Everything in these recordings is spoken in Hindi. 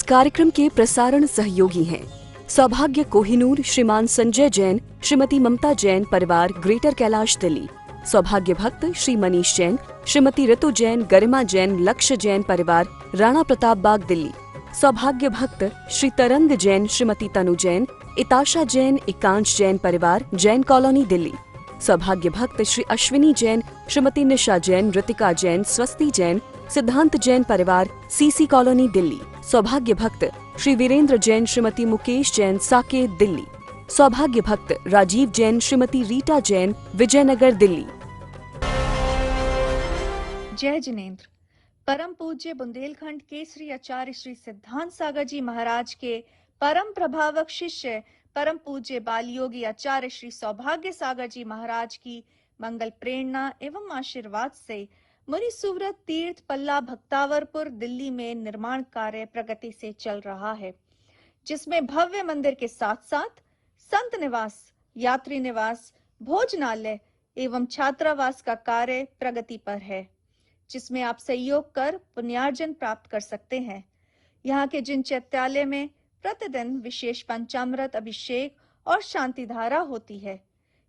कार्यक्रम के प्रसारण सहयोगी हैं सौभाग्य कोहिनूर, श्रीमान संजय जैन, श्रीमती ममता जैन, परिवार ग्रेटर कैलाश दिल्ली। सौभाग्य भक्त श्री मनीष जैन, श्रीमती ऋतु जैन, गरिमा जैन, लक्ष्य जैन, परिवार राणा प्रताप बाग दिल्ली। सौभाग्य भक्त श्री तरंग जैन, श्रीमती तनु जैन, इताशा जैन, एकांश जैन, परिवार जैन कॉलोनी दिल्ली। सौभाग्य भक्त श्री अश्विनी जैन, श्रीमती निशा जैन, ऋतिका जैन, स्वस्ति जैन, सिद्धांत जैन, परिवार सीसी कॉलोनी दिल्ली। सौभाग्य भक्त श्री वीरेंद्र जैन, श्रीमती मुकेश जैन, साकेत दिल्ली। सौभाग्य भक्त राजीव जैन, श्रीमती रीटा जैन, विजयनगर दिल्ली। जय जिनेन्द्र। परम पूज्य बुंदेलखंड केसरी आचार्य श्री सिद्धांत सागर जी महाराज के परम प्रभावक शिष्य परम पूज्य बाल योगी आचार्य श्री सौभाग्य सागर जी महाराज की मंगल प्रेरणा एवं आशीर्वाद से मुनि सुव्रत तीर्थ पल्ला भक्तावरपुर दिल्ली में निर्माण कार्य प्रगति से चल रहा है, जिसमें भव्य मंदिर के साथ साथ संत निवास, यात्री निवास, भोजनालय एवं छात्रावास का कार्य प्रगति पर है, जिसमें आप सहयोग कर पुण्यार्जन प्राप्त कर सकते हैं। यहाँ के जिन चैत्यालय में प्रतिदिन विशेष पंचामृत अभिषेक और शांति धारा होती है,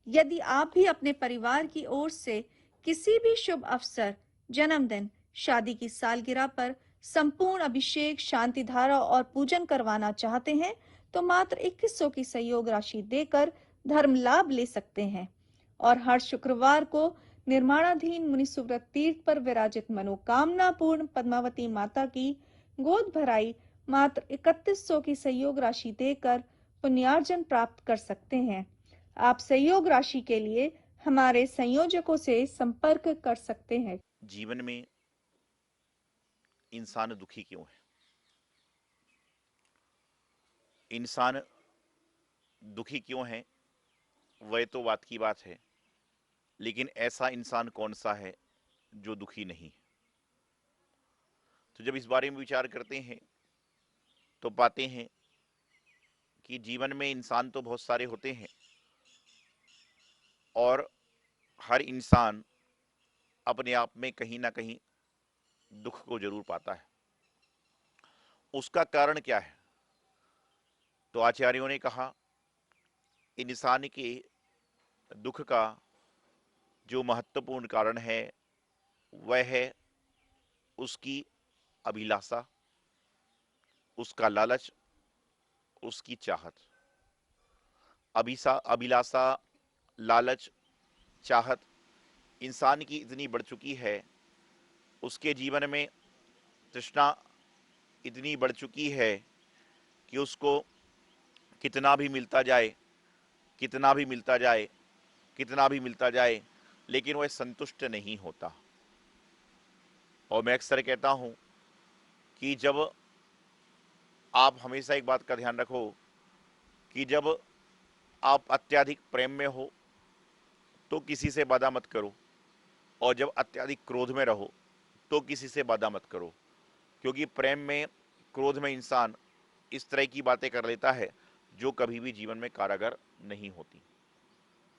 यदि आप भी अपने परिवार की ओर से किसी भी शुभ अवसर, जन्मदिन, शादी की सालगिरह पर संपूर्ण अभिषेक, शांति धारा और पूजन करवाना चाहते हैं तो मात्र 2100 की सहयोग राशि देकर धर्म लाभ ले सकते हैं। और हर शुक्रवार को निर्माणाधीन मुनि सुव्रत तीर्थ पर विराजित मनोकामना पूर्ण पद्मावती माता की गोद भराई मात्र 3100 की सहयोग राशि देकर पुण्यार्जन प्राप्त कर सकते हैं। आप सहयोग राशि के लिए हमारे संयोजकों से संपर्क कर सकते हैं। जीवन में इंसान दुखी क्यों है? इंसान दुखी क्यों है वह तो बात की बात है, लेकिन ऐसा इंसान कौन सा है जो दुखी नहीं? तो जब इस बारे में विचार करते हैं तो पाते हैं कि जीवन में इंसान तो बहुत सारे होते हैं और हर इंसान अपने आप में कहीं ना कहीं दुख को जरूर पाता है। उसका कारण क्या है? तो आचार्यों ने कहा, इंसान के दुख का जो महत्वपूर्ण कारण है वह है उसकी अभिलाषा, उसका लालच, उसकी चाहत। अभिलाषा, लालच, चाहत इंसान की इतनी बढ़ चुकी है, उसके जीवन में तृष्णा इतनी बढ़ चुकी है कि उसको कितना भी मिलता जाए, कितना भी मिलता जाए, कितना भी मिलता जाए, लेकिन वह संतुष्ट नहीं होता। और मैं अक्सर कहता हूं कि जब आप हमेशा एक बात का ध्यान रखो कि जब आप अत्यधिक प्रेम में हो तो किसी से वादा मत करो, और जब अत्यधिक क्रोध में रहो तो किसी से वादा मत करो, क्योंकि प्रेम में, क्रोध में इंसान इस तरह की बातें कर लेता है जो कभी भी जीवन में कारगर नहीं होती।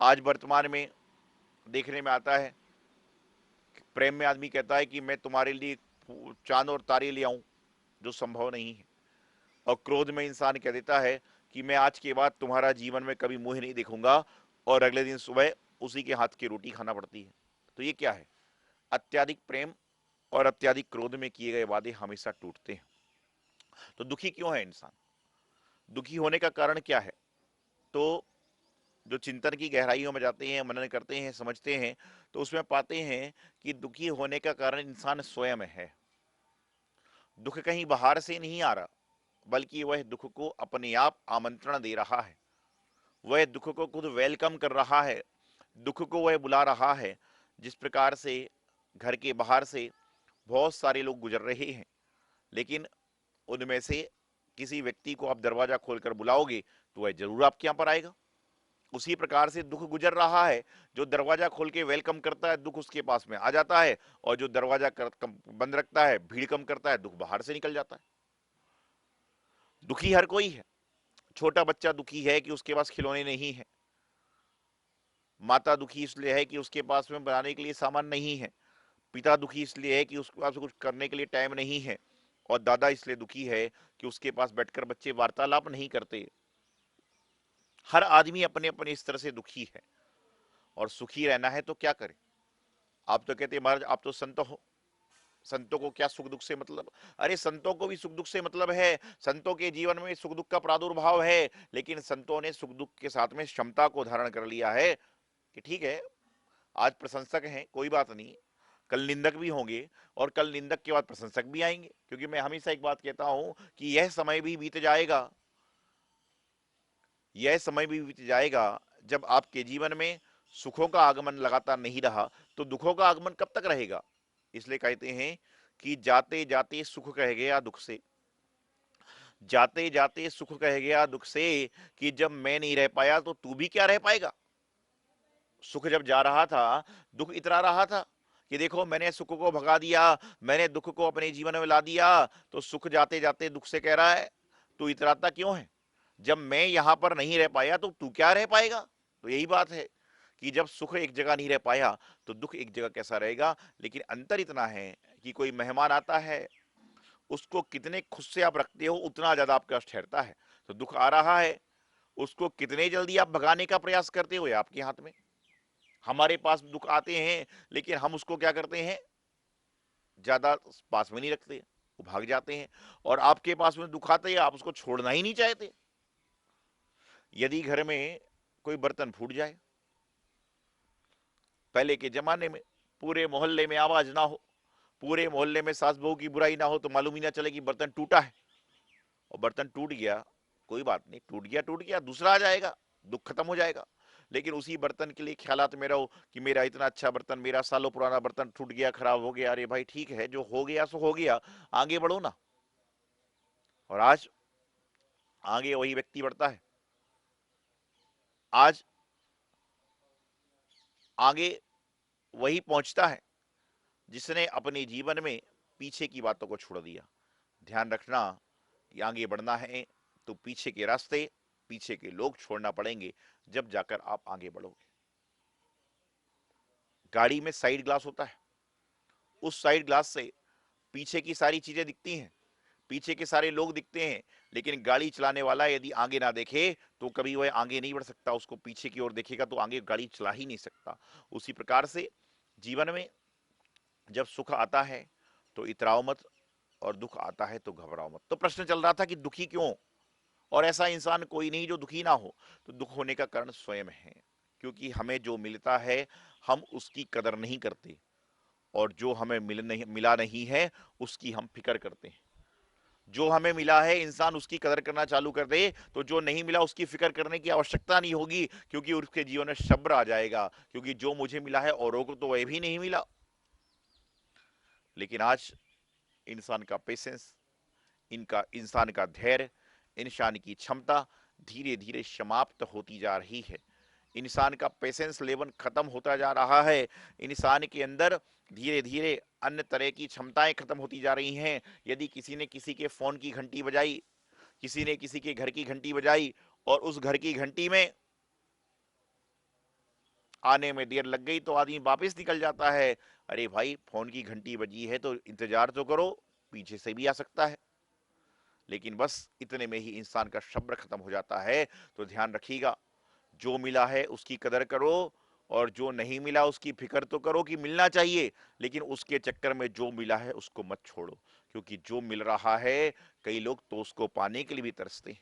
आज वर्तमान में देखने में आता है कि प्रेम में आदमी कहता है कि मैं तुम्हारे लिए चांद और तारे ले आऊं, जो संभव नहीं है। और क्रोध में इंसान कह देता है कि मैं आज के बाद तुम्हारा जीवन में कभी मुंह नहीं देखूंगा, और अगले दिन सुबह उसी के हाथ की रोटी खाना पड़ती है। तो ये क्या है? अत्याधिक प्रेम और अत्याधिक क्रोध में किए गए वादे हमेशा टूटते हैं। तो दुखी क्यों है इंसान? दुखी होने का कारण क्या है? तो जो चिंतन की गहराइयों में जाते हैं, मनन करते हैं, समझते हैं, तो उसमें पाते हैं कि दुखी होने का कारण इंसान स्वयं है। दुख कहीं बाहर से नहीं आ रहा, बल्कि वह दुख को अपने आप आमंत्रण दे रहा है। वह दुख को खुद वेलकम कर रहा है, दुख को वह बुला रहा है। जिस प्रकार से घर के बाहर से बहुत सारे लोग गुजर रहे हैं, लेकिन उनमें से किसी व्यक्ति को आप दरवाजा खोलकर बुलाओगे तो वह जरूर आपके यहां पर आएगा। उसी प्रकार से दुख गुजर रहा है, जो दरवाजा खोल के वेलकम करता है दुख उसके पास में आ जाता है, और जो दरवाजा बंद रखता है, भीड़ कम करता है, दुख बाहर से निकल जाता है। दुखी हर कोई है। छोटा बच्चा दुखी है कि उसके पास खिलौने नहीं है, माता दुखी इसलिए है कि उसके पास में बनाने के लिए सामान नहीं है, पिता दुखी इसलिए है कि उसके पास कुछ करने के लिए टाइम नहीं है, और दादा इसलिए दुखी है कि उसके पास बैठकर बच्चे वार्तालाप नहीं करते। हर आदमी अपने अपने स्तर से दुखी है, और सुखी रहना है तो क्या करे। आप तो कहते हैं महाराज आप तो संत हो, संतों को क्या सुख दुख से मतलब। अरे संतों को भी सुख दुख से मतलब है, संतों के जीवन में सुख दुख का प्रादुर्भाव है, लेकिन संतों ने सुख दुख के साथ में क्षमता को धारण कर लिया है कि ठीक है आज प्रशंसक हैं कोई बात नहीं, कल निंदक भी होंगे, और कल निंदक के बाद प्रशंसक भी आएंगे। क्योंकि मैं हमेशा एक बात कहता हूं कि यह समय भी बीत जाएगा, यह समय भी बीत जाएगा। जब आपके जीवन में सुखों का आगमन लगातार नहीं रहा तो दुखों का आगमन कब तक रहेगा। इसलिए कहते हैं कि जाते जाते सुख कह गया दुख से, जाते जाते सुख कह गया दुख से, कि जब मैं नहीं रह पाया तो तू भी क्या रह पाएगा। सुख जब जा रहा था दुख इतरा रहा था कि देखो मैंने सुख को भगा दिया, मैंने दुख को अपने जीवन में ला दिया। तो सुख जाते जाते दुख से कह रहा है तू इतराता क्यों है, जब मैं यहां पर नहीं रह पाया तो तू क्या रह पाएगा। तो यही बात है कि जब सुख एक जगह नहीं रह पाया तो दुख एक जगह कैसा रहेगा। लेकिन अंतर इतना है कि कोई मेहमान आता है, उसको कितने खुद से आप रखते हो उतना ज्यादा आपका ठहरता है। तो दुख आ रहा है, उसको कितने जल्दी आप भगाने का प्रयास करते हो ये आपके हाथ में। हमारे पास दुख आते हैं लेकिन हम उसको क्या करते हैं, ज्यादा पास में नहीं रखते, वो भाग जाते हैं। और आपके पास में दुख आते हैं आप उसको छोड़ना ही नहीं चाहते। यदि घर में कोई बर्तन फूट जाए, पहले के जमाने में पूरे मोहल्ले में आवाज ना हो, पूरे मोहल्ले में सास बहू की बुराई ना हो तो मालूम ही ना चले कि बर्तन टूटा है। और बर्तन टूट गया, कोई बात नहीं, टूट गया दूसरा आ जाएगा, दुख खत्म हो जाएगा। लेकिन उसी बर्तन के लिए ख्यालात में रहो कि मेरा इतना अच्छा बर्तन, मेरा सालों पुराना बर्तन टूट गया, खराब हो गया। अरे भाई ठीक है, जो हो गया सो हो गया, आगे बढ़ो ना। और आज आगे वही व्यक्ति बढ़ता है, आज आगे वही पहुंचता है जिसने अपने जीवन में पीछे की बातों को छोड़ दिया। ध्यान रखना कि आगे बढ़ना है तो पीछे के रास्ते, पीछे के लोग छोड़ना पड़ेंगे, जब जाकर आप आगे बढ़ोगे। गाड़ी में साइड ग्लास होता है, उस साइड ग्लास से पीछे की सारी चीजें दिखती हैं, पीछे के सारे लोग दिखते हैं, लेकिन गाड़ी चलाने वाला यदि आगे ना देखे तो कभी वह आगे नहीं बढ़ सकता। उसको पीछे की ओर देखेगा तो आगे गाड़ी चला ही नहीं सकता। उसी प्रकार से जीवन में जब सुख आता है तो इतराओ मत, और दुख आता है तो घबराओ मत। तो प्रश्न चल रहा था कि दुखी क्यों, और ऐसा इंसान कोई नहीं जो दुखी ना हो। तो दुख होने का कारण स्वयं है, क्योंकि हमें जो मिलता है हम उसकी कदर नहीं करते, और जो हमें मिला नहीं है उसकी हम फिक्र करते हैं। जो हमें मिला है इंसान उसकी कदर करना चालू कर दे तो जो नहीं मिला उसकी फिक्र करने की आवश्यकता नहीं होगी, क्योंकि उसके जीवन में सब्र आ जाएगा, क्योंकि जो मुझे मिला है औरों को तो वह भी नहीं मिला। लेकिन आज इंसान का पेशेंस, इनका इंसान का धैर्य, इंसान की क्षमता धीरे धीरे समाप्त होती जा रही है। इंसान का पेशेंस लेवल खत्म होता जा रहा है। इंसान के अंदर धीरे धीरे अन्य तरह की क्षमताएं खत्म होती जा रही हैं। यदि किसी ने किसी के फोन की घंटी बजाई, किसी ने किसी के घर की घंटी बजाई, और उस घर की घंटी में आने में देर लग गई तो आदमी वापस निकल जाता है। अरे भाई फोन की घंटी बजी है तो इंतजार तो करो, पीछे से भी आ सकता है। लेकिन बस इतने में ही इंसान का सब्र खत्म हो जाता है। तो ध्यान रखिएगा, जो मिला है उसकी कदर करो, और जो नहीं मिला उसकी फिक्र तो करो कि मिलना चाहिए, लेकिन उसके चक्कर में जो मिला है उसको मत छोड़ो। क्योंकि जो मिल रहा है कई लोग तो उसको पाने के लिए भी तरसते हैं,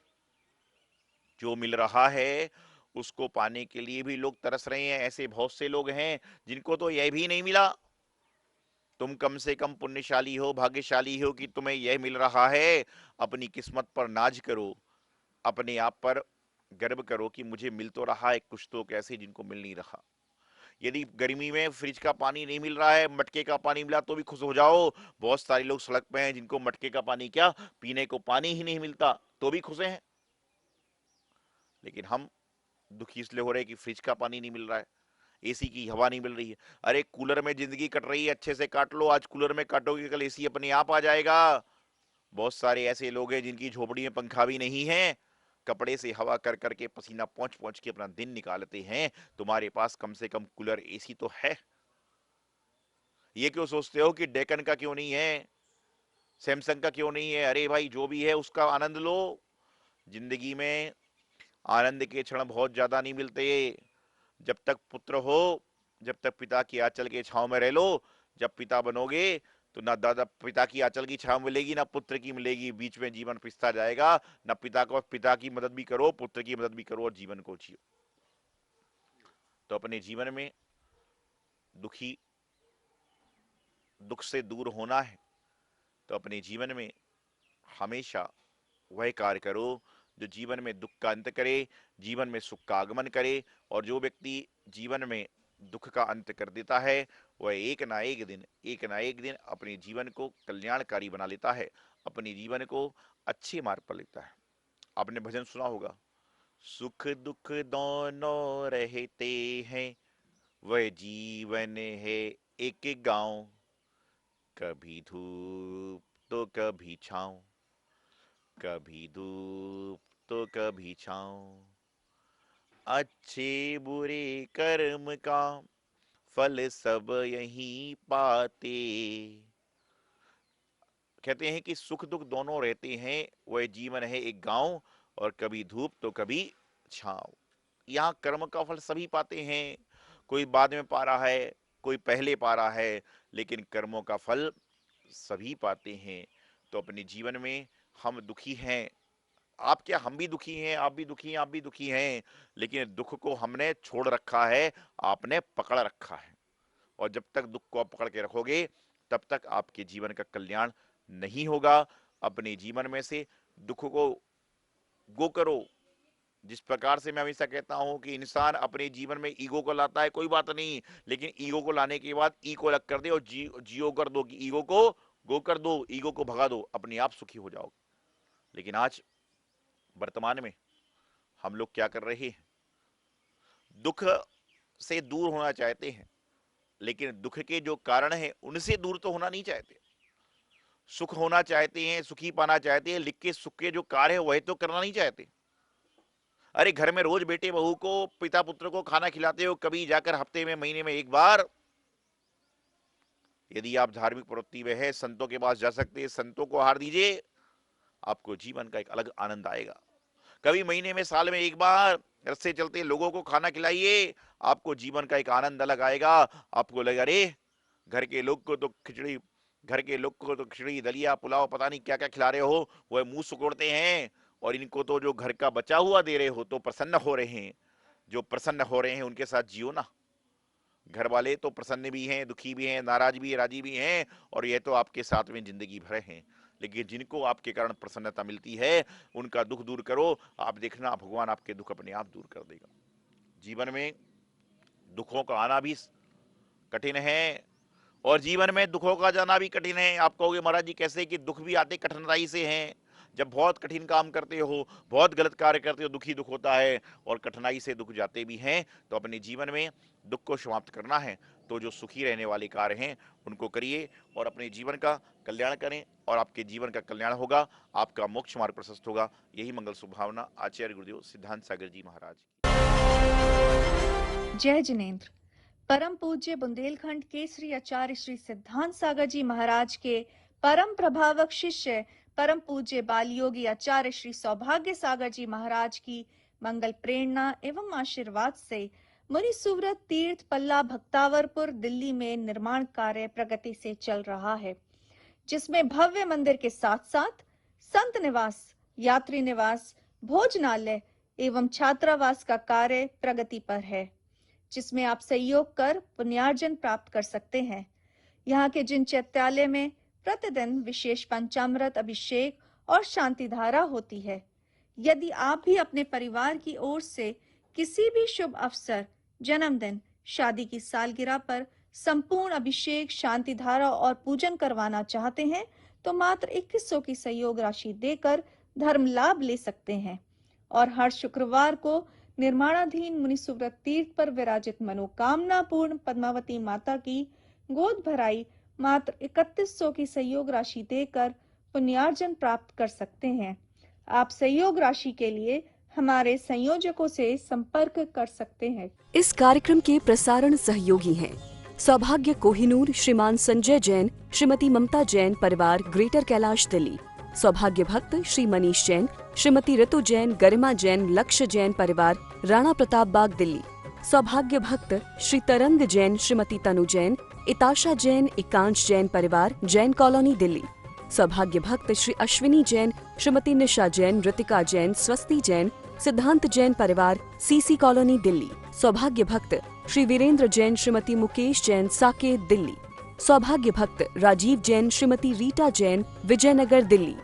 जो मिल रहा है उसको पाने के लिए भी लोग तरस रहे हैं। ऐसे बहुत से लोग हैं जिनको तो यह भी नहीं मिला। तुम कम से कम पुण्यशाली हो, भाग्यशाली हो कि तुम्हें यह मिल रहा है। अपनी किस्मत पर नाज करो, अपने आप पर गर्व करो कि मुझे मिल तो रहा है। कुछ तो कैसे जिनको मिल नहीं रहा। यदि गर्मी में फ्रिज का पानी नहीं मिल रहा है, मटके का पानी मिला तो भी खुश हो जाओ। बहुत सारे लोग सड़क पे हैं जिनको मटके का पानी क्या, पीने को पानी ही नहीं मिलता तो भी खुश हैं। लेकिन हम दुखी इसलिए हो रहे हैं कि फ्रिज का पानी नहीं मिल रहा है, एसी की हवा नहीं मिल रही है। अरे कूलर में जिंदगी कट रही है, अच्छे से काट लो। आज कूलर में काटोगे कल एसी अपने आप आ जाएगा। बहुत सारे ऐसे लोग हैं जिनकी झोपड़ी में पंखा भी नहीं है, कपड़े से हवा कर करके पसीना पहुंच पहुंच के अपना दिन निकालते हैं। तुम्हारे पास कम से कम कूलर एसी तो है। ये क्यों सोचते हो कि डेकन का क्यों नहीं है, सैमसंग का क्यों नहीं है? अरे भाई जो भी है उसका आनंद लो। जिंदगी में आनंद के क्षण बहुत ज्यादा नहीं मिलते। जब तक पुत्र हो, जब तक पिता की आंचल के छांव में रह लो, जब पिता बनोगे तो ना दादा पिता की आंचल की छांव मिलेगी ना पुत्र की मिलेगी, बीच में जीवन पिसता जाएगा। ना पिता की मदद भी करो, पुत्र की मदद भी करो और जीवन को जियो। तो अपने जीवन में दुखी दुख से दूर होना है तो अपने जीवन में हमेशा वह कार्य करो जो जीवन में दुख का अंत करे, जीवन में सुख का आगमन करे। और जो व्यक्ति जीवन में दुख का अंत कर देता है वह एक ना एक दिन अपने जीवन को कल्याणकारी बना लेता है, अपने जीवन को अच्छे मार्ग पर लेता है। आपने भजन सुना होगा, सुख दुख दोनों रहते हैं, वह जीवन है एक गांव, कभी धूप तो कभी छाँव, कभी धूप तो कभी छाँव, अच्छे बुरे कर्म का फल सब यहीं पाते। कहते हैं कि सुख दुख दोनों रहते हैं, वह जीवन है एक गांव, और कभी धूप तो कभी छाँव। यहाँ कर्म का फल सभी पाते हैं, कोई बाद में पा रहा है, कोई पहले पा रहा है, लेकिन कर्मों का फल सभी पाते हैं। तो अपने जीवन में हम दुखी हैं, आप क्या, हम भी दुखी हैं, आप भी दुखी हैं, आप भी दुखी हैं, लेकिन दुख को हमने छोड़ रखा है, आपने पकड़ रखा है। और जब तक दुख को आप पकड़ के रखोगे तब तक आपके जीवन का कल्याण नहीं होगा। अपने जीवन में से दुख को गो करो। जिस प्रकार से मैं हमेशा कहता हूं कि इंसान अपने जीवन में ईगो को लाता है, कोई बात नहीं, लेकिन ईगो को लाने के बाद ई को अलग कर दे और जियो कर दो, कि ईगो को गो कर दो, ईगो को भगा दो, अपने आप सुखी हो जाओगे। लेकिन आज वर्तमान में हम लोग क्या कर रहे हैं, दुख से दूर होना चाहते हैं, लेकिन दुख के जो कारण है उनसे दूर तो होना नहीं चाहते। सुख होना चाहते हैं, सुखी पाना चाहते हैं, लेकिन सुख के जो कार्य है वह तो करना नहीं चाहते। अरे घर में रोज बेटे बहू को, पिता पुत्र को खाना खिलाते हो, कभी जाकर हफ्ते में महीने में एक बार, यदि आप धार्मिक प्रवृत्ति में है संतों के पास जा सकते हैं, संतों को आहार दीजिए, आपको जीवन का एक अलग आनंद आएगा। कभी महीने में साल में एक बार रस्ते चलते लोगों को खाना खिलाइए, आपको जीवन का एक आनंद अलग आएगा। आपको लगेगा अरे घर के लोग को तो खिचड़ी, घर के लोग को तो खिचड़ी दलिया पुलाव पता नहीं क्या क्या खिला रहे हो, वह मुंह सुकोड़ते हैं, और इनको तो जो घर का बचा हुआ दे रहे हो तो प्रसन्न हो रहे हैं। जो प्रसन्न हो रहे हैं उनके साथ जियो ना। घर वाले तो प्रसन्न भी हैं, दुखी भी हैं, नाराज भी, राजी भी हैं, और ये तो आपके साथ में जिंदगी भर हैं। लेकिन जिनको आपके कारण प्रसन्नता मिलती है उनका दुख दूर करो, आप देखना भगवान आपके दुख अपने आप दूर कर देगा। जीवन में दुखों का आना भी कठिन है और जीवन में दुखों का जाना भी कठिन है। आप कहोगे महाराज जी कैसे, कि दुख भी आते कठिनाई से हैं। जब बहुत कठिन काम करते हो, बहुत गलत कार्य करते हो, दुखी दुख होता है और कठिनाई से दुख जाते भी हैं। तो अपने जीवन में दुख को समाप्त करना है तो जो सुखी रहने वाले कार्य हैं उनको करिए और अपने जीवन का कल्याण करें, और आपके जीवन का कल्याण होगा, आपका मोक्ष मार्ग प्रशस्त होगा। यही मंगल सुभावना आचार्य गुरुदेव सिद्धांत सागर जी महाराज। जय जिनेंद्र। परम पूज्य बुंदेलखंड के श्री आचार्य श्री सिद्धांत सागर जी महाराज के परम प्रभावक शिष्य परम पूज्य बाल योगी आचार्य श्री सौभाग्य सागर जी महाराज की मंगल प्रेरणा एवं आशीर्वाद से मुनि सुव्रत तीर्थ पल्ला भक्तावरपुर दिल्ली में निर्माण कार्य प्रगति से चल रहा है, जिसमें भव्य मंदिर के साथ साथ संत निवास, यात्री निवास, भोजनालय एवं छात्रावास का कार्य प्रगति पर है, जिसमें आप सहयोग कर पुण्यार्जन प्राप्त कर सकते हैं। यहाँ के जिन चैत्यालय में प्रतिदिन विशेष पंचामृत अभिषेक और शांति धारा होती है, यदि आप भी अपने परिवार की ओर से किसी भी शुभ अवसर, जन्मदिन, शादी की सालगिरह पर संपूर्ण अभिषेक, शांति धारा और पूजन करवाना चाहते हैं तो मात्र 2100 की सहयोग राशि देकर धर्म लाभ ले सकते हैं। और हर शुक्रवार को निर्माणाधीन मुनि सुव्रत तीर्थ पर विराजित मनोकामना पूर्ण पद्मावती माता की गोद भराई मात्र 3100 की सहयोग राशि देकर पुण्यार्जन प्राप्त कर सकते हैं। आप सहयोग राशि के लिए हमारे संयोजकों से संपर्क कर सकते हैं। इस कार्यक्रम के प्रसारण सहयोगी हैं सौभाग्य कोहिनूर श्रीमान संजय जैन श्रीमती ममता जैन परिवार ग्रेटर कैलाश दिल्ली। सौभाग्य भक्त श्री मनीष जैन श्रीमती ऋतु जैन गरिमा जैन लक्ष्य जैन परिवार राणा प्रताप बाग दिल्ली। सौभाग्य भक्त श्री तरंग जैन श्रीमती तनु जैन इताशा जैन एकांश जैन परिवार जैन कॉलोनी दिल्ली। सौभाग्य भक्त श्री अश्विनी जैन श्रीमती निशा जैन ऋतिका जैन स्वस्ति जैन सिद्धांत जैन परिवार सीसी कॉलोनी दिल्ली। सौभाग्य भक्त श्री वीरेंद्र जैन श्रीमती मुकेश जैन साकेत दिल्ली। सौभाग्य भक्त राजीव जैन श्रीमती रीटा जैन विजयनगर दिल्ली।